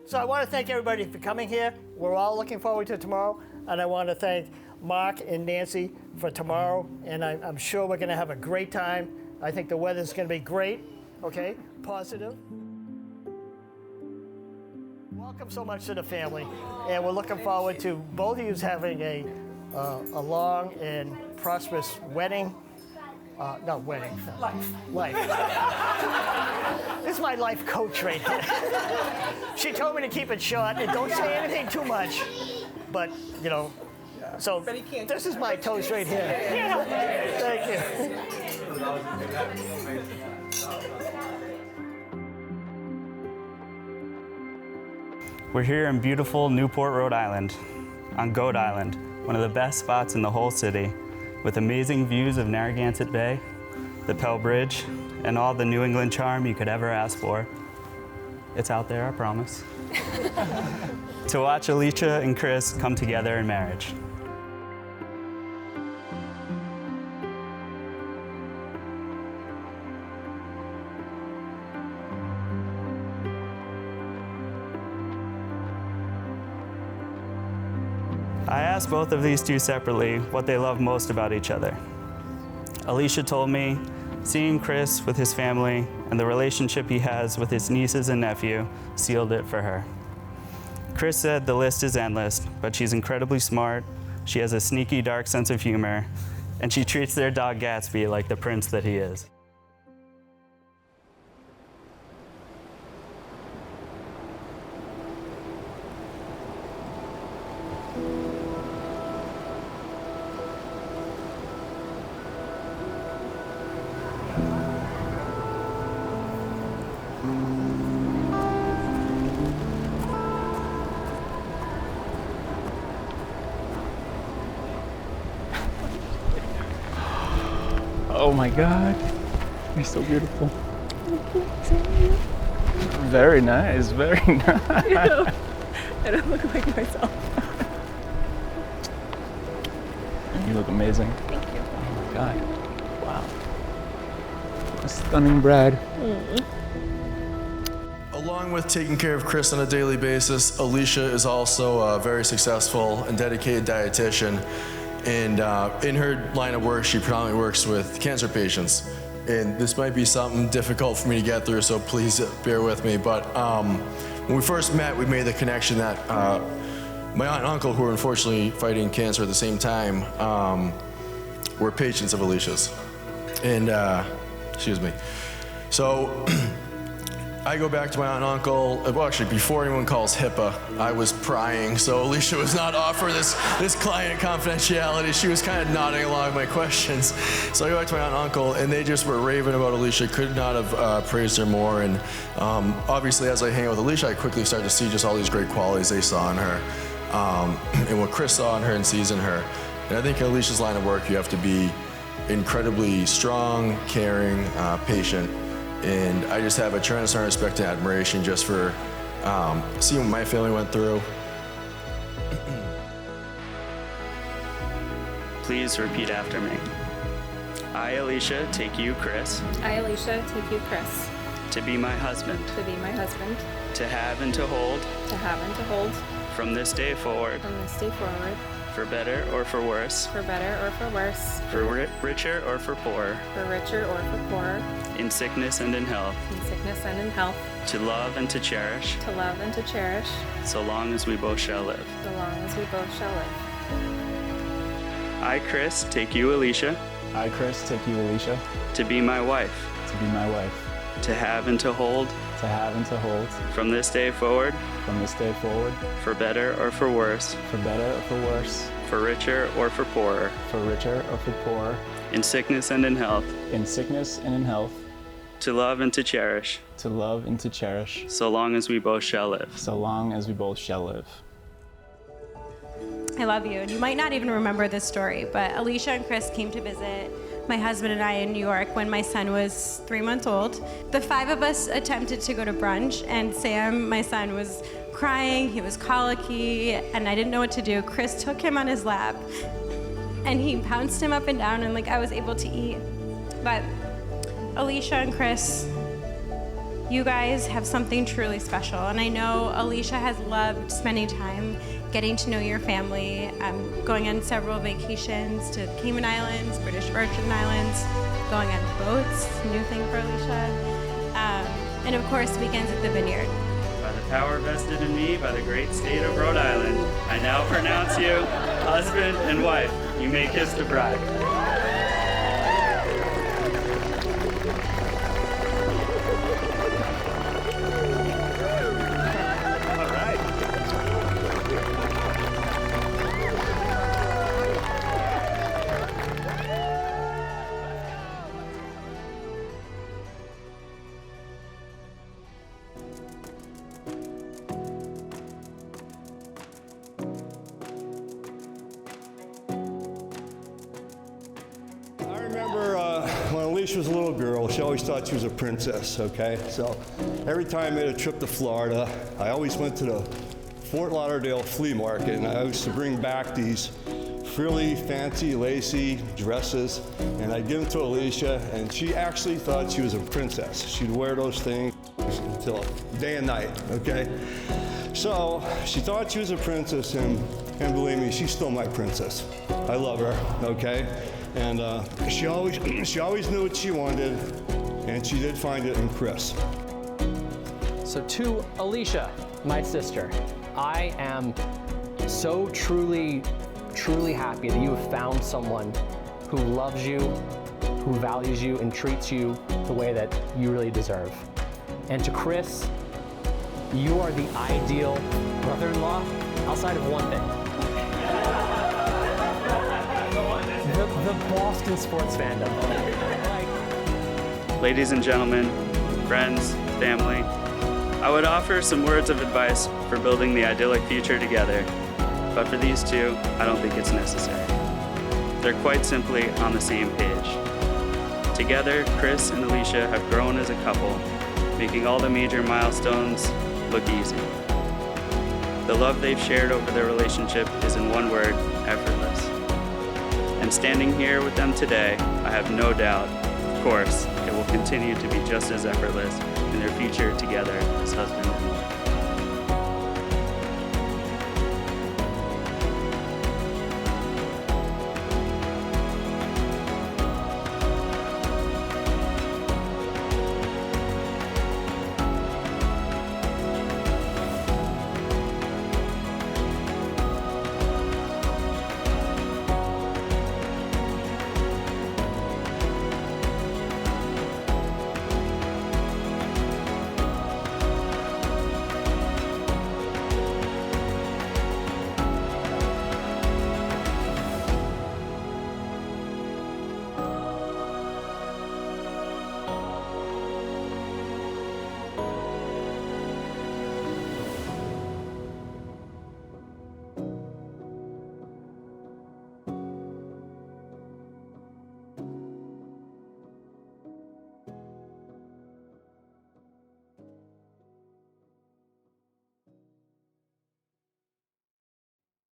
So I want to thank everybody for coming here. We're all looking forward to tomorrow. And I want to thank Mark and Nancy for tomorrow. And I'm sure we're going to have a great time. I think the weather's going to be great, okay? Positive. Welcome so much to the family. And we're looking forward to both of you having a long and prosperous wedding. Not wedding. Life. This is my life coach right here. She told me to keep it short and don't say anything too much. But, you know, so this is my toast right here. Thank you. We're here in beautiful Newport, Rhode Island, on Goat Island, one of the best spots in the whole city, with amazing views of Narragansett Bay, the Pell Bridge, and all the New England charm you could ever ask for. It's out there, I promise. To watch Alicia and Chris come together in marriage. I asked both of these two separately what they love most about each other. Alicia told me seeing Chris with his family and the relationship he has with his nieces and nephew sealed it for her. Chris said the list is endless, but she's incredibly smart, she has a sneaky, dark sense of humor, and she treats their dog Gatsby like the prince that he is. Oh my God, you're so beautiful. Very nice, very nice. I don't look like myself. You look amazing. Thank you. Oh my God, wow. A stunning bride. Along with taking care of Chris on a daily basis, Alicia is also a very successful and dedicated dietitian. And in her line of work, she predominantly works with cancer patients. And this might be something difficult for me to get through, so please bear with me. But when we first met, we made the connection that my aunt and uncle, who were unfortunately fighting cancer at the same time, were patients of Alicia's. And, excuse me. So I go back to my aunt and uncle. Well, actually, before anyone calls HIPAA, I was prying, so Alicia was not offering this client confidentiality. She was kind of nodding along with my questions. So I go back to my aunt and uncle, and they just were raving about Alicia. Could not have praised her more. And obviously, as I hang out with Alicia, I quickly start to see just all these great qualities they saw in her, and what Chris saw in her and sees in her. And I think in Alicia's line of work, you have to be incredibly strong, caring, patient. And I just have a tremendous amount of respect and admiration just for seeing what my family went through. Please repeat after me. I, Alicia, take you, Chris, I, Alicia, take you, Chris, to be my husband, to be my husband, to have and to hold, from this day forward, for better or for worse, for richer or for poorer, in sickness and in health, to love and to cherish, so long as we both shall live. I, Chris, take you, Alicia, I, Chris, take you, Alicia, to be my wife, to have and to hold, from this day forward, for better or for worse, for richer or for poorer, in sickness and in health, to love and to cherish, so long as we both shall live. I love you. And you might not even remember this story, but Alicia and Chris came to visit my husband and I in New York when my son was 3 months old. The 5 of us attempted to go to brunch, and Sam, my son, was crying, he was colicky, and I didn't know what to do. Chris took him on his lap, and he bounced him up and down, and I was able to eat. But Alicia and Chris You guys have something truly special, and I know Alicia has loved spending time getting to know your family, going on several vacations to Cayman Islands, British Virgin Islands, going on boats, new thing for Alicia, and of course weekends at the vineyard. By the power vested in me by the great state of Rhode Island, I now pronounce you husband and wife. You may kiss the bride. I remember when Alicia was a little girl, she always thought she was a princess, okay? So every time I made a trip to Florida, I always went to the Fort Lauderdale flea market, and I used to bring back these really fancy, lacy dresses, and I'd give them to Alicia, and she actually thought she was a princess. She'd wear those things until day and night, okay? So she thought she was a princess, and believe me, she's still my princess. I love her, okay? And she always knew what she wanted, and she did find it in Chris. So to Alicia, my sister, I am so truly happy that you have found someone who loves you, who values you, and treats you the way that you really deserve. And to Chris, you are the ideal brother-in-law outside of one thing. The Boston sports fandom. Ladies and gentlemen, friends, family, I would offer some words of advice for building the idyllic future together, but for these two, I don't think it's necessary. They're quite simply on the same page. Together, Chris and Alicia have grown as a couple, making all the major milestones look easy. The love they've shared over their relationship is in one word, effortless. And standing here with them today, I have no doubt, of course, it will continue to be just as effortless in their future together as husband and wife.